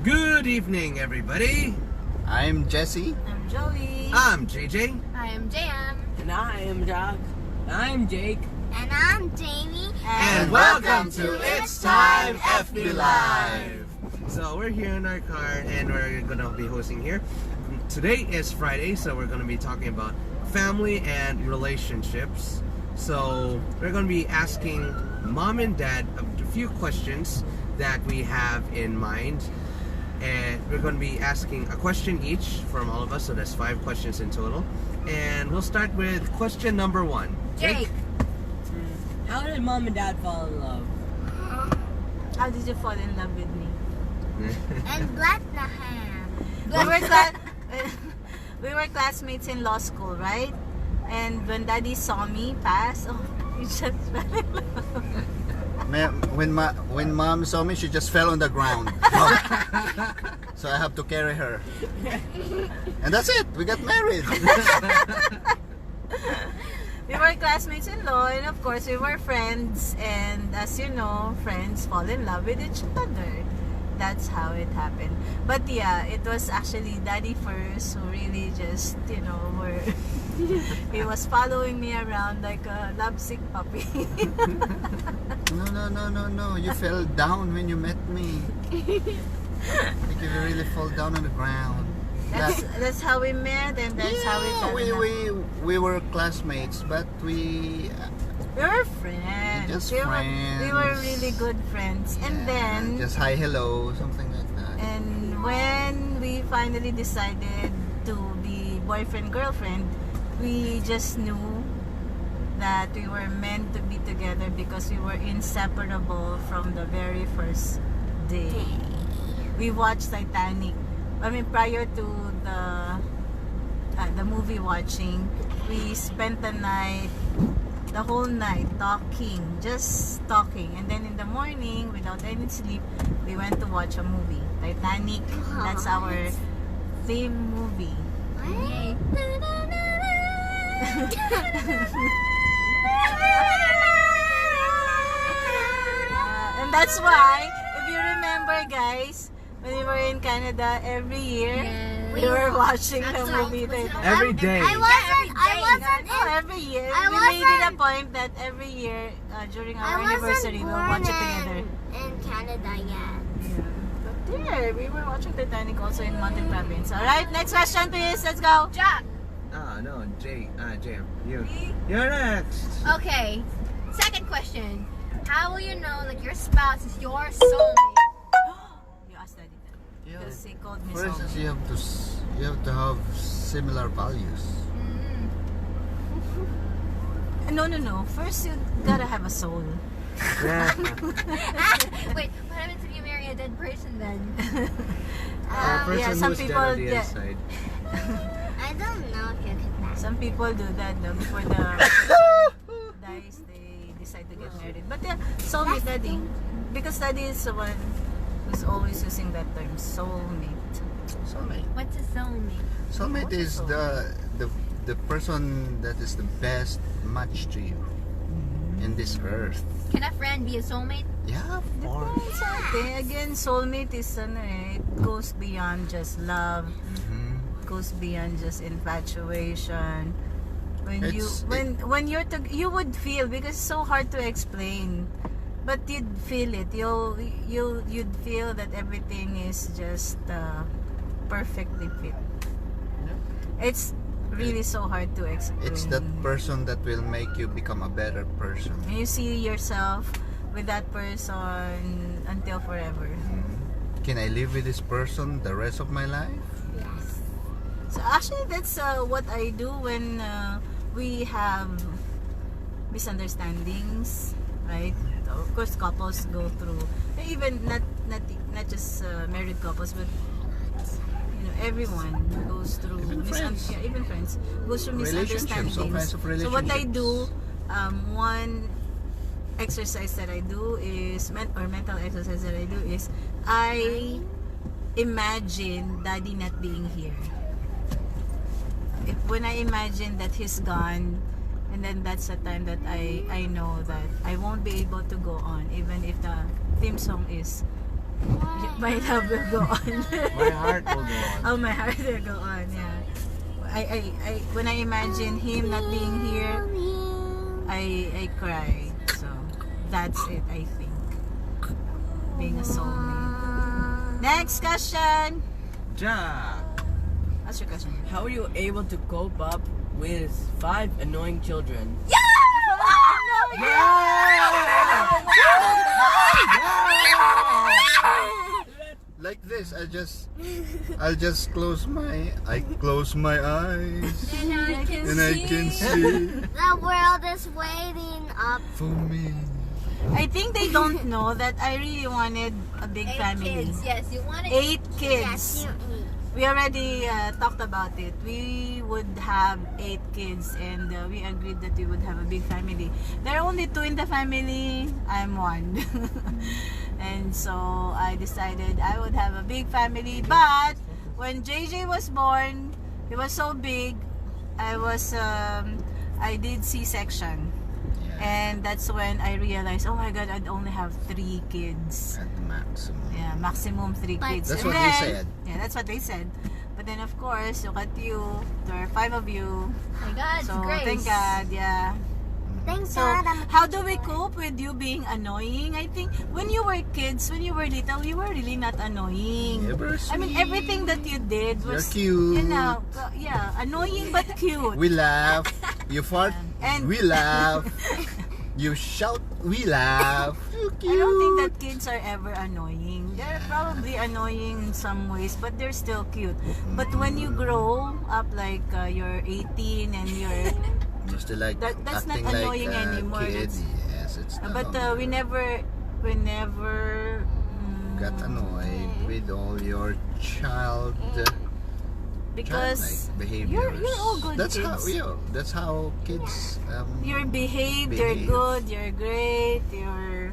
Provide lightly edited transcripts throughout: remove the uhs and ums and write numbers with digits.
Good evening, everybody. I'm Jessie. I'm Joey. I'm JJ. I am JM. And I am Doc. I'm Jake. And I'm Jamie. And welcome to It's Time FB Live. So we're here in our car and we're gonna be hosting here. Today is Friday, so we're gonna be talking about family and relationships. So we're gonna be asking mom and dad a few questions that we have in mind. And we're going to be asking a question each from all of us, so that's 5 questions in total. And we'll start with question number 1. Jake. How did mom and dad fall in love? How did you fall in love with me? And Bethlehem. We were classmates in law school, right? And when Daddy saw me pass, he just fell in love. When mom saw me, she just fell on the ground. So I have to carry her. And that's it. We got married. We were classmates in law, and of course we were friends. And as you know, friends fall in love with each other. That's how it happened. But yeah, it was actually Daddy first who really just, he was following me around like a lovesick puppy. No. You fell down when you met me. I think you really fall down on the ground. That's how we met, and that's how we fell in love. We were classmates, but we were friends. Just we friends. We were really good friends. Yeah, and then just hi, hello, something like that. And when we finally decided to be boyfriend girlfriend, we just knew that we were meant to be together because we were inseparable from the very first day. We watched Titanic. I mean, prior to the movie watching, we spent the whole night just talking, and then in the morning, without any sleep, we went to watch a movie, Titanic. That's our theme movie. Yay. And that's why, if you remember, guys, when we were in Canada, every year we were watching the movie Titanic. Every day. I wasn't Every year. I We made it a wasn't- point that every year during our I wasn't anniversary, we'll watch it together. in Canada yet. But there, we were watching Titanic also in Mountain Province. Alright, next question please. Let's go. Jack. No, Jam. You're next. Okay. Second question. How will you know that your spouse is your soulmate? You asked Daddy that. Yeah. Because he called me For instance, soulmate. you have to have similar values. No. First, you gotta have a soul. Yeah. Wait, what happens if you marry a dead person then? Person some who's dead people on the inside. I don't know if you can pass. Some people do that though, before the dies, they decide to get married. But yeah, soulmate, Daddy. Because Daddy is the one who's always using that term, soulmate. Soulmate. What's a soulmate? Soulmate is the person that is the best match to you in this earth. Can a friend be a soulmate? Yeah, of course. Depends on it. Again, soulmate is it goes beyond just love. Goes beyond just infatuation. When you would feel, because it's so hard to explain, but you'd feel it. You'd feel that everything is just perfectly fit. It's really so hard to explain. It's that person that will make you become a better person. And you see yourself with that person until forever. Can I live with this person the rest of my life? Yes. So actually, that's what I do when we have misunderstandings, right? Of course, couples go through, even not just married couples, but everyone goes through Even friends. even friends goes through Relationships, all kinds misunderstandings. of So what I relationships. do, one exercise that I do is mental exercise that I do is I imagine Daddy not being here. When I imagine that he's gone, and then that's the time that I know that I won't be able to go on, even if the theme song is My love will go on. My heart will go on. Oh, my heart will go on. Yeah. When I imagine him not being here, I cry. So that's it. I think being a soulmate. Next question. Ja. What's your question? How are you able to cope up with 5 annoying children? Like this, I'll just close my eyes and I can see The world is waiting up. for me. I think they don't know that I really wanted a big 8 family. kids. Yes, you wanted 8 Yes, kids. you eat. We already talked about it. We would have 8 kids and we agreed that we would have a big family. There are only 2 in the family. I'm one. And so I decided I would have a big family. But when JJ was born, he was so big. I did C-section. And that's when I realized, oh my God, I'd only have 3 kids. At the maximum. Yeah, maximum 3 But- kids. That's And what they then- said. Yeah, that's what they said. But then of course, look at you. There are 5 of you. My God's So grace. thank God, yeah. Thank So God I'm how do we cope with you being annoying? I think when you were kids, when you were little, you were really not annoying. Yeah, we're I mean, sweet. everything that you did You're was, cute. you know, yeah, annoying but cute. We laugh. You fart. And- we laugh. You shout. We laugh. You I don't think cute. that kids are ever annoying. They're probably annoying in some ways, but they're still cute. But when you grow up, like you're 18 and you're, Just to like that's not acting like annoying a anymore. kid. That's- Yes, it's but not. we never Got annoyed with all your because childlike behaviors. you're all good that's kids. That's how kids. You're behaved, you're behave. good, you're great,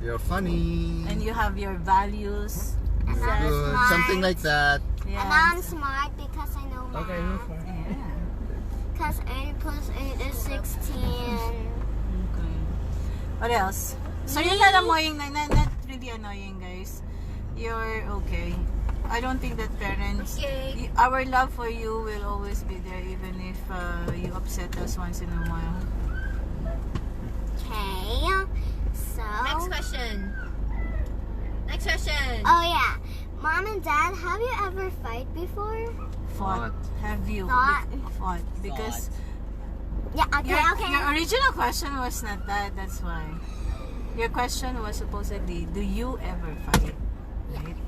You're funny. and you have your values. And You're I'm good. smart. Something like that. And Yeah. I'm smart because I know math. Okay, move on. Yeah. Because 8 plus 8 is 16. Okay. What else? So you're not annoying, not really annoying, guys. You're okay. I don't think that parents, Okay. our love for you will always be there, even if you upset us once in a while. Okay. So. Next question. Next question. Oh yeah. Mom and Dad, have you ever fight before? Fought. Have you? Fought. Fought. Because Yeah. Okay. your original question was not that. That's why. Your question was supposedly, do you ever fight? Right?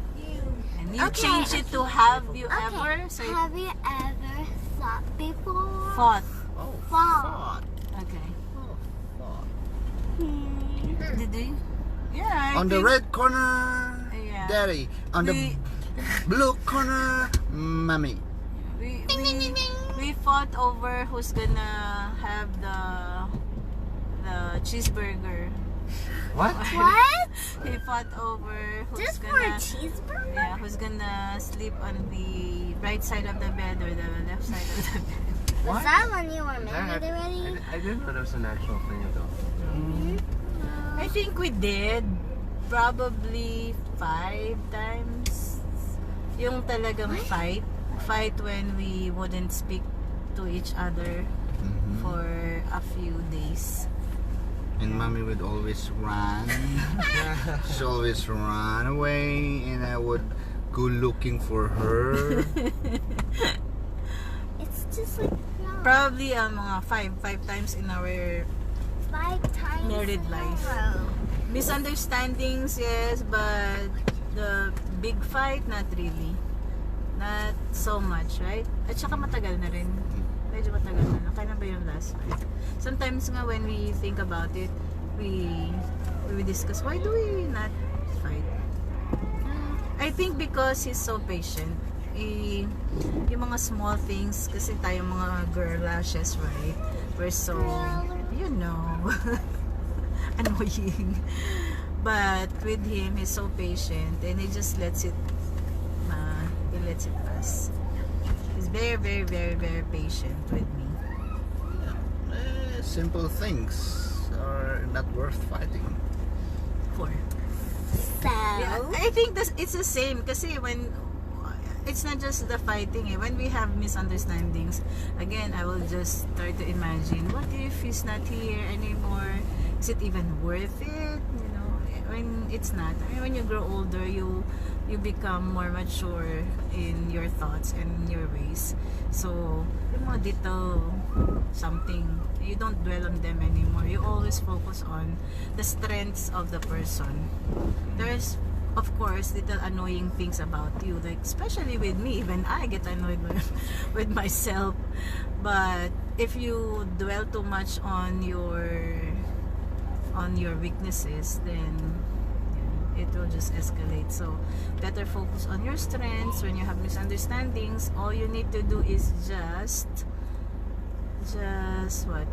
And you Okay. changed it to have you Okay. ever? So you Have you ever fought before? fought. Oh, Fought. Okay. fought. Hmm. Did we? Yeah. I On the think- red corner, Yeah. Daddy. On the We- blue corner, Mommy. We fought over who's gonna have the cheeseburger. What? What? We fought over who's Just for a gonna cheeseburger? who's gonna sleep on the right side of the bed or the left side of the bed. Was What? that when you were That- married already? I didn't know that was an actual thing though. I think we did probably 5 times. Yung talagang fight when we wouldn't speak to each other for a few days. And Mommy would always run. She'd always run away, and I would go looking for her. It's just like Probably mga 5 times in our 5 times married in a life. row. misunderstandings, yes, but the big fight, not really. Not so much, right? At saka matagal na rin. Medyo matagal na. Kailan ba yung last fight? Sometimes nga when we think about it, we discuss, why do we not fight? I think because he's so patient. Yung mga small things, kasi tayo mga girl lashes, right? We're so, you know, annoying. But with him, he's so patient and he just lets it pass. He's very, very, very, very patient with me. Simple things are not worth fighting. For So, Yeah, I think it's the same kasi when it's not just the fighting when we have misunderstandings, again I will just try to imagine, what if he's not here anymore? Is it even worth it? You know, when it's not. I mean, when you grow older, you become more mature in your thoughts and your ways. So yung mga little something, you don't dwell on them anymore. You always focus on the strengths of the person. There's of course little annoying things about you, like especially with me, even I get annoyed with myself. But if you dwell too much on your weaknesses, then it will just escalate. So better focus on your strengths. When you have misunderstandings, all you need to do is just what?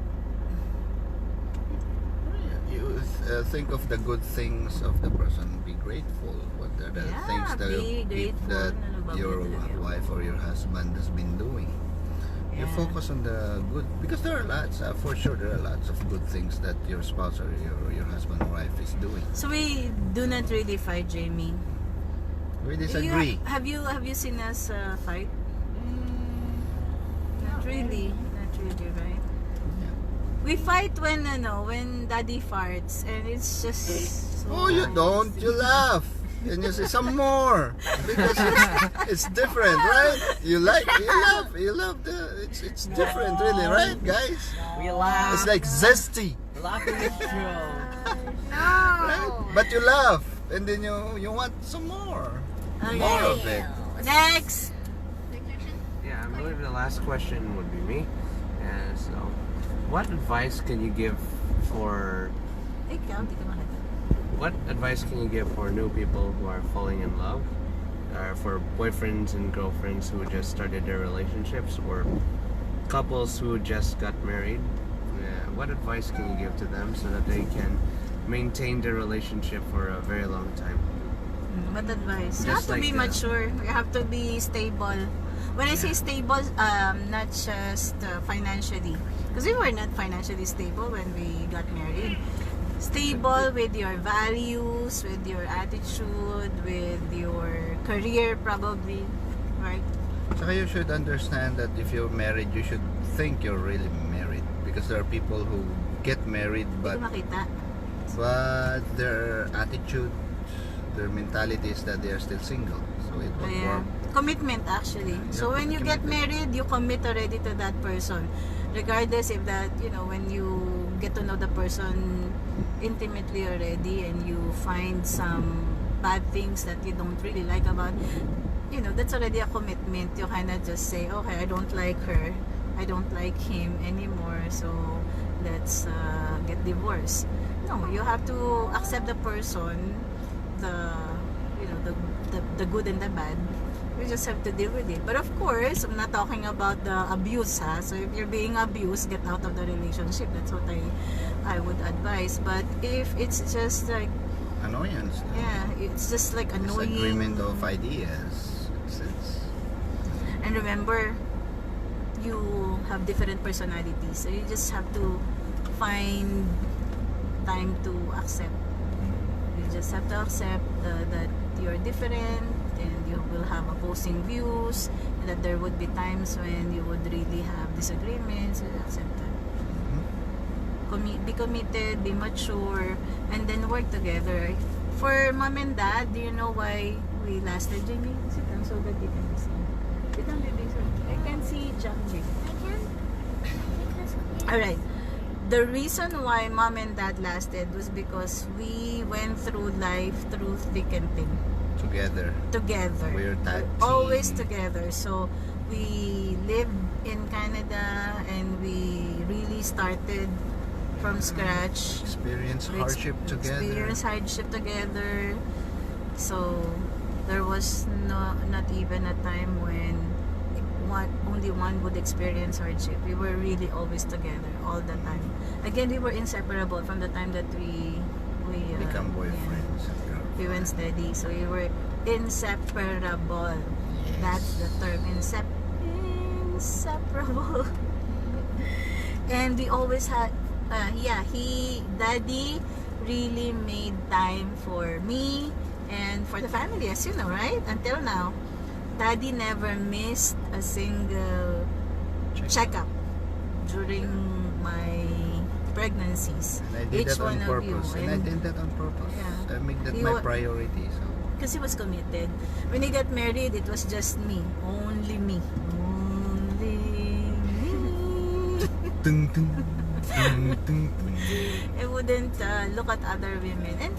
You think of the good things of the person. Be grateful. What are the Yeah, things be grateful. that Ano ba your talaga? wife or your husband has been doing? You Yeah. focus on the good, because there are lots. For sure, there are lots of good things that your spouse or your husband or wife is doing. So we do not really fight, Jamie. We disagree. Have you seen us fight? Not really, right? Yeah. We fight when daddy farts, and it's just so Oh, you nice. don't. You laugh. And you say some more because it's different, right? You laugh. It's different, really, right, guys? We laugh. It's like zesty, Laughing is true. right? no. But you laugh, and then you want some more, Okay. more of it. Next. Next question. Yeah, I believe the last question would be me. And so, what advice can you give for Ikaw, di ka makita. What advice can you give for new people who are falling in love? For boyfriends and girlfriends who just started their relationships, or couples who just got married? What advice can you give to them so that they can maintain their relationship for a very long time? What advice? You have Just to like be mature. You have to be stable. When I say stable, not just financially, because we were not financially stable when we got married. Stable with your values, with your attitude, with your career, probably, right? So you should understand that if you're married, you should think you're really married, because there are people who get married Hindi but ko makita. their attitude, their mentality is that they are still single, so it won't Yeah. work. Commitment, actually. So when you get married, you commit already to that person, regardless if that, when you get to know the person intimately already and you find some bad things that you don't really like about, that's already a commitment. You kind of just say, okay, I don't like her, I don't like him anymore, so let's get divorced. No, you have to accept the person, the good and the bad. You just have to deal with it. But of course, I'm not talking about the abuse, So if you're being abused, get out of the relationship. That's what I would advise. But if it's just like, Annoyance. it's just like annoying. Disagreement of ideas. And remember, you have different personalities. So you just have to find time to accept. You just have to accept that you're different, and you will have opposing views, and that there would be times when you would really have disagreements. You accept that. Be committed, be mature, and then work together. For mom and dad, do you know why we lasted, Jamie? Sit down so that you can see. Sit down, baby. So I can see Jack, Jamie. I can. Because Alright. The reason why mom and dad lasted was because we went through life through thick and thin. Together. We're tag team. Always together. So we lived in Canada and we really started from scratch. Experience hardship together. Experience hardship together. So there was not even a time when only one would experience hardship. We were really always together all the time. Again, we were inseparable from the time that we Become boyfriends. we went steady. So we were inseparable. Yes. That's the term, inseparable. And we always had, daddy really made time for me and for the family, as you know, right? Until now, Daddy never missed a single checkup during my pregnancies. And I did Each that on one of you. purpose. And I did that on purpose. Yeah. I make that You my wa- priority. So. Because he was committed. When he got married, it was just me. Only me. Only me. Tung, tung, tung, tung, tung. I wouldn't look at other women. And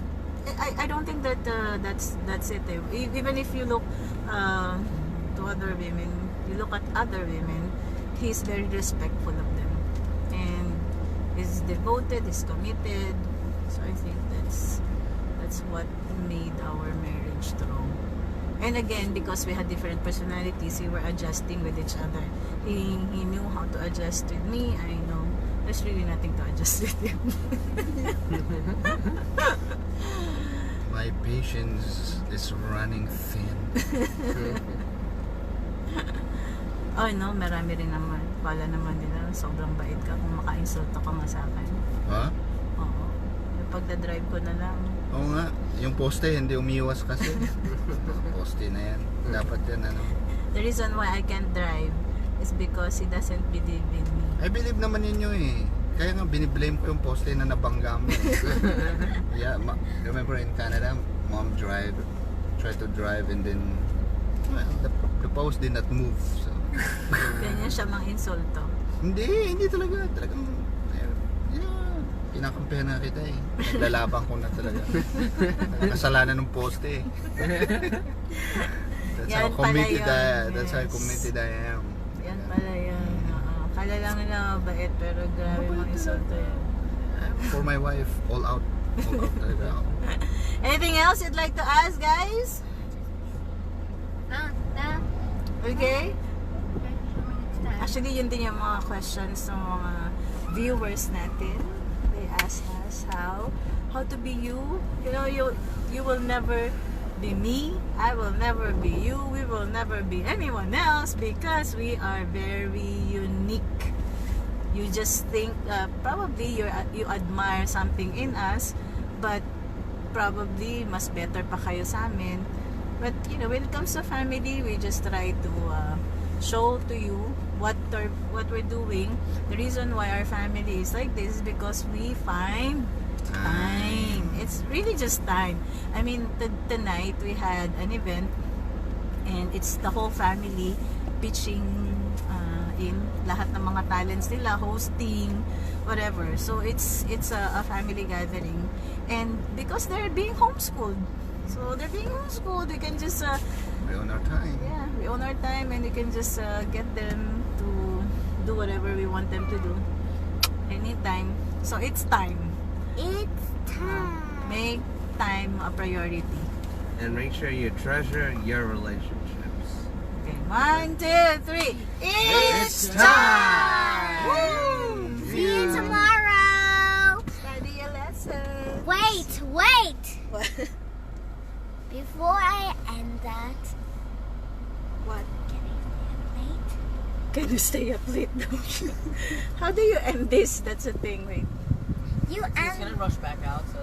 I don't think that that's it. Even if you look to other women, you look at other women, he's very respectful of them. And is devoted, is committed. So I think that's what made our marriage strong. And again, because we had different personalities, we were adjusting with each other. He knew how to adjust with me. I know there's really nothing to adjust with him. My patience is running thin. Oh no, marami rin naman. Kala naman nila, sobrang bait ka kung maka-insulto ka nga sa akin. Ha? Oo. Yung pagdadrive ko na lang. Oo nga. Yung poste, hindi umiwas kasi. Poste na yan. Dapat yan ano. The reason why I can't drive is because he doesn't believe in me. I believe naman ninyo eh. Kaya nga biniblame ko yung poste na nabangga mo. Yeah, remember in Canada, mom tried to drive and then well, the post did not move. So Ganyan siya mang insulto. hindi talaga. Talagang yeah, kinakampihan na kita eh. Naglalaban ko na talaga. Kasalanan ng poste eh. That's Yan how committed pala yun. That's how Yes. committed I am. Yan pala yun. Oo. Kala lang nila mabait pero grabe mang insulto yan. For my wife, all out. All out talaga ako. Anything else you'd like to ask, guys? Okay? Actually, yun din yung mga questions ng mga viewers natin. They ask us how to be you. You know, you will never be me. I will never be you. We will never be anyone else because we are very unique. You just think probably you admire something in us, but probably mas better pa kayo sa amin. But you know, when it comes to family, we just try to show to you what we're doing. The reason why our family is like this is because we find time. It's really just time. I mean, tonight we had an event and it's the whole family pitching in lahat ng mga talents nila, hosting, whatever. So it's a family gathering, and because they're being homeschooled, we can just We own our time. yeah, we own our time, and we can just get them to do whatever we want them to do anytime. So it's time. It's time. Make time a priority. And make sure you treasure your relationships. Okay, 1, 2, 3. It's time! Woo! See you tomorrow. Study a lesson. Wait. Before I end that, What? can I stay up late? Can you stay up late? How do you end this? That's a thing. Wait. You He's end. gonna rush back out. So.